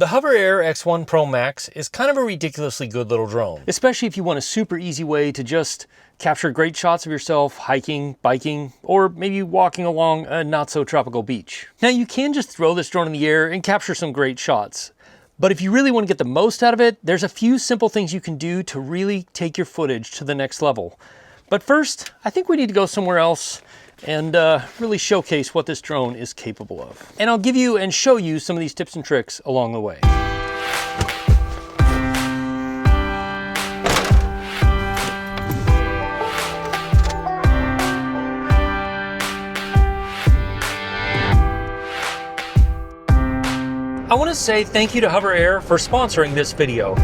The Hoverair X1 Pro Max is kind of a ridiculously good little drone, especially if you want a super easy way to just capture great shots of yourself hiking, biking, or maybe walking along a not so tropical beach. Now you can just throw this drone in the air and capture some great shots. But if you really want to get the most out of it, there's a few simple things you can do to really take your footage to the next level. But first, I think we need to go somewhere else and really showcase what this drone is capable of. And I'll give you and show you some of these tips and tricks along the way. I want to say thank you to Hoverair for sponsoring this video.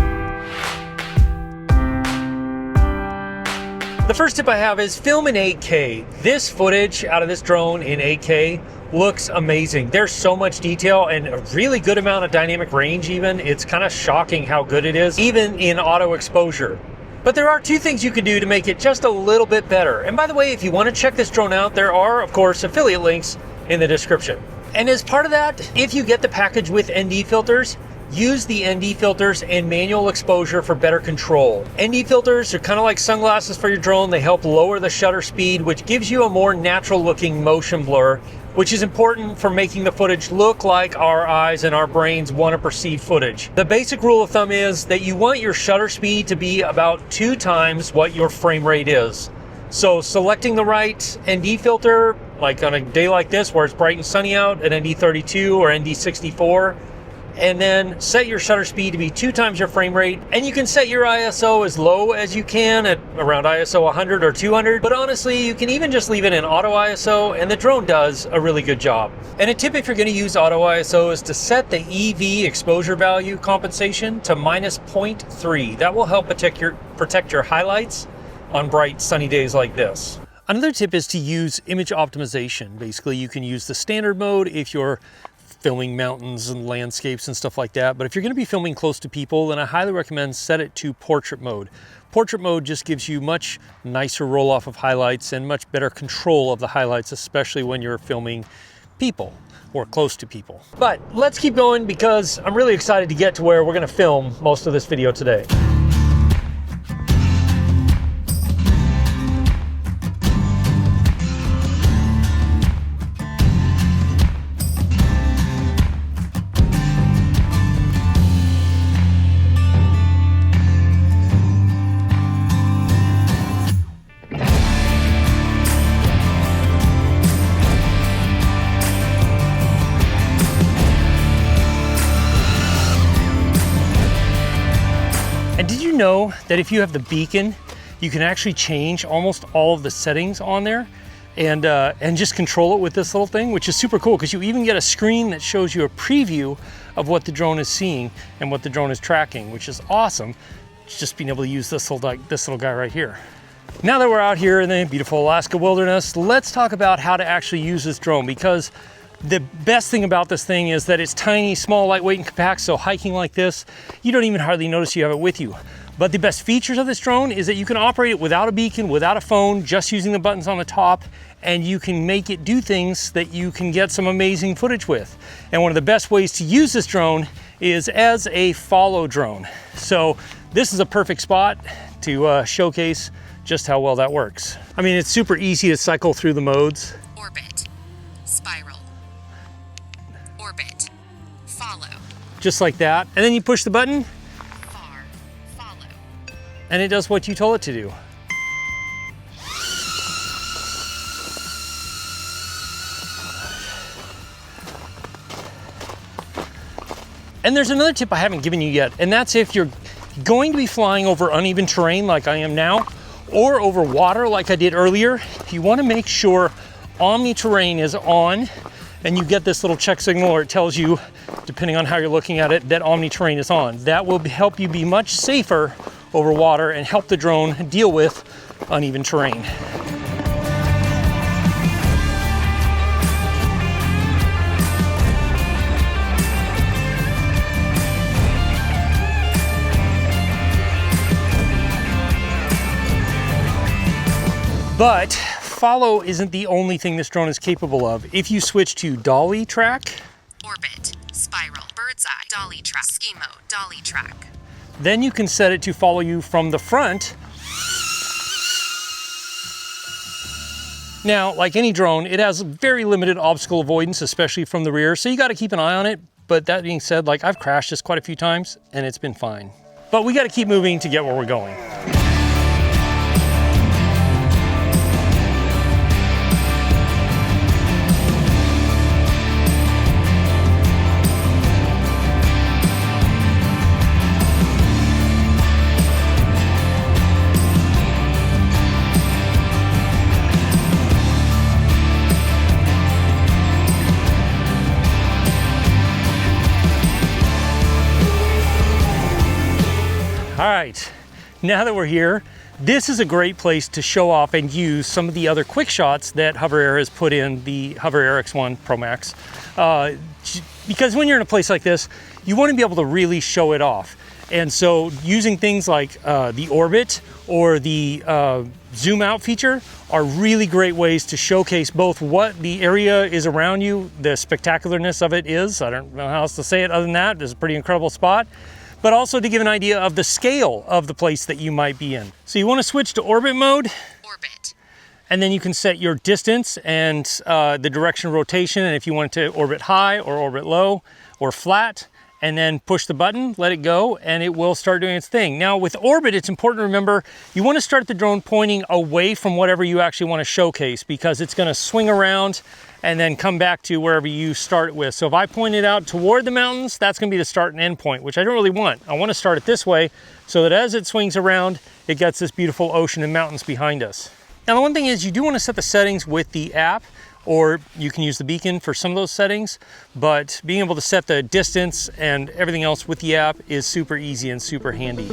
The first tip I have is film in 8K. This footage out of this drone in 8K looks amazing. There's so much detail and a really good amount of dynamic range even. It's kind of shocking how good it is, even in auto exposure. But there are two things you can do to make it just a little bit better. And by the way, if you want to check this drone out, there are, of course, affiliate links in the description. And as part of that, if you get the package with ND filters, use the ND filters and manual exposure for better control. ND filters are kind of like sunglasses for your drone. They help lower the shutter speed, which gives you a more natural looking motion blur, which is important for making the footage look like our eyes and our brains want to perceive footage. The basic rule of thumb is that you want your shutter speed to be about 2 times what your frame rate is. So selecting the right ND filter, like on a day like this where it's bright and sunny out, an ND32 or ND64, and then set your shutter speed to be 2 times your frame rate. And you can set your ISO as low as you can at around ISO 100 or 200, but honestly, you can even just leave it in auto ISO and the drone does a really good job. And a tip if you're gonna use auto ISO is to set the EV exposure value compensation to -0.3. That will help protect your highlights on bright sunny days like this. Another tip is to use image optimization. Basically, you can use the standard mode if you're filming mountains and landscapes and stuff like that. But if you're going to be filming close to people, then I highly recommend set it to portrait mode. Portrait mode just gives you much nicer roll off of highlights and much better control of the highlights, especially when you're filming people or close to people. But let's keep going because I'm really excited to get to where we're going to film most of this video today. And did you know that if you have the beacon, you can actually change almost all of the settings on there and just control it with this little thing, which is super cool because you even get a screen that shows you a preview of what the drone is seeing and what the drone is tracking, which is awesome. Just being able to use this little guy right here. Now that we're out here in the beautiful Alaska wilderness, let's talk about how to actually use this drone, because the best thing about this thing is that it's tiny, small, lightweight, and compact, so hiking like this, you don't even hardly notice you have it with you. But the best features of this drone is that you can operate it without a beacon, without a phone, just using the buttons on the top, and you can make it do things that you can get some amazing footage with. And one of the best ways to use this drone is as a follow drone. So this is a perfect spot to showcase just how well that works. I mean, it's super easy to cycle through the modes. Orbit, spiral, orbit, follow. Just like that. And then you push the button. Far, follow. And it does what you told it to do. And there's another tip I haven't given you yet, and that's if you're going to be flying over uneven terrain like I am now, or over water like I did earlier, you want to make sure Omni Terrain is on, and you get this little check signal, or it tells you, depending on how you're looking at it, that Omni Terrain is on. That will help you be much safer over water and help the drone deal with uneven terrain. But follow isn't the only thing this drone is capable of. If you switch to dolly track, orbit, spiral, bird's eye, dolly track, ski mode, dolly track. Then you can set it to follow you from the front. Now, like any drone, it has very limited obstacle avoidance, especially from the rear, so you got to keep an eye on it. But that being said, like, I've crashed this quite a few times and it's been fine. But we got to keep moving to get where we're going. All right, now that we're here, this is a great place to show off and use some of the other quick shots that Hoverair has put in the Hoverair X1 Pro Max. Because when you're in a place like this, you want to be able to really show it off. And so using things like the orbit or the zoom out feature are really great ways to showcase both what the area is around you, the spectacularness of it is. I don't know how else to say it other than that. It's a pretty incredible spot. But also to give an idea of the scale of the place that you might be in. So you want to switch to orbit mode. Orbit. And then you can set your distance and the direction of rotation, and if you want it to orbit high or orbit low or flat, and then push the button, let it go, and it will start doing its thing. Now with orbit, it's important to remember, you want to start the drone pointing away from whatever you actually want to showcase, because it's going to swing around and then come back to wherever you start with. So if I point it out toward the mountains, that's going to be the start and end point, which I don't really want. I want to start it this way so that as it swings around, it gets this beautiful ocean and mountains behind us. Now the one thing is, you do want to set the settings with the app, or you can use the beacon for some of those settings, but being able to set the distance and everything else with the app is super easy and super handy.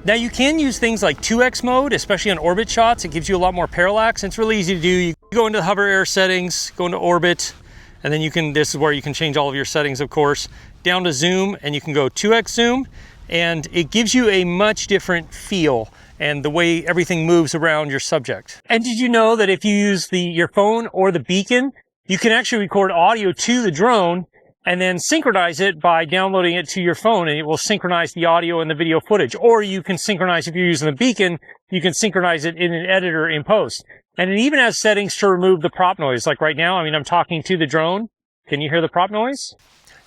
Now you can use things like 2x mode, especially on orbit shots. It gives you a lot more parallax, and it's really easy to do. You go into the Hoverair settings, go into orbit, and then you can, this is where you can change all of your settings, of course, down to zoom, and you can go 2x zoom, and it gives you a much different feel and the way everything moves around your subject. And did you know that if you use your phone or the beacon, you can actually record audio to the drone and then synchronize it by downloading it to your phone, and it will synchronize the audio and the video footage. Or you can synchronize, if you're using the beacon, you can synchronize it in an editor in post. And it even has settings to remove the prop noise. Like right now, I mean, I'm talking to the drone. Can you hear the prop noise?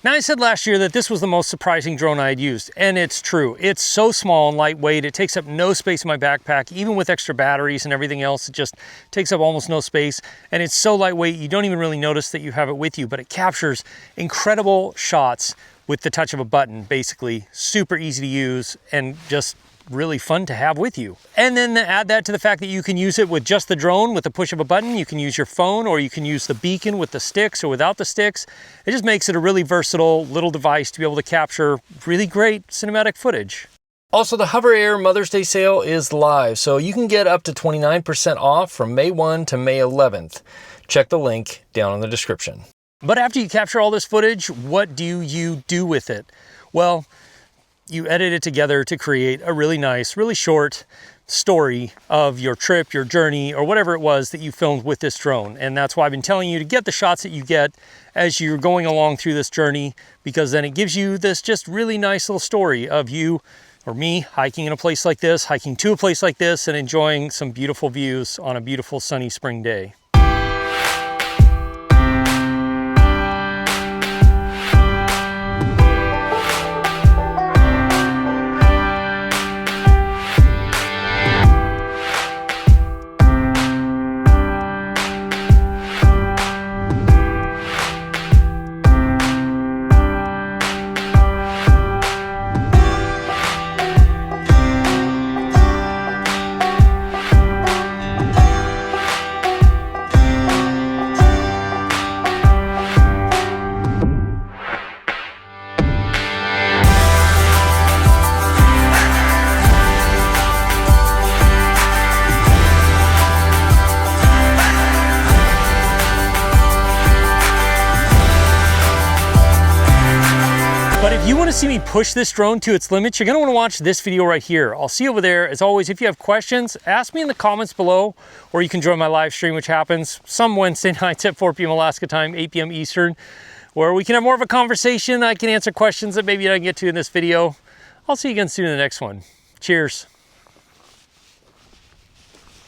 Now, I said last year that this was the most surprising drone I had used, and it's true. It's so small and lightweight. It takes up no space in my backpack. Even with extra batteries and everything else, it just takes up almost no space. And it's so lightweight, you don't even really notice that you have it with you, but it captures incredible shots with the touch of a button, basically. Super easy to use and just really fun to have with you. And then add that to the fact that you can use it with just the drone with the push of a button. You can use your phone, or you can use the beacon with the sticks or without the sticks. It just makes it a really versatile little device to be able to capture really great cinematic footage. Also, the Hoverair Mother's Day sale is live, so you can get up to 29% off from May 1 to May 11th. Check the link down in the description. But after you capture all this footage, what do you do with it? Well, you edit it together to create a really nice, really short story of your trip, your journey, or whatever it was that you filmed with this drone. And that's why I've been telling you to get the shots that you get as you're going along through this journey, because then it gives you this just really nice little story of you or me hiking in a place like this, hiking to a place like this, and enjoying some beautiful views on a beautiful sunny spring day. But if you want to see me push this drone to its limits, you're going to want to watch this video right here. I'll see you over there. As always, if you have questions, ask me in the comments below, or you can join my live stream, which happens some Wednesday nights at 4 p.m. Alaska time, 8 p.m. Eastern, where we can have more of a conversation. I can answer questions that maybe I didn't get to in this video. I'll see you again soon in the next one. Cheers.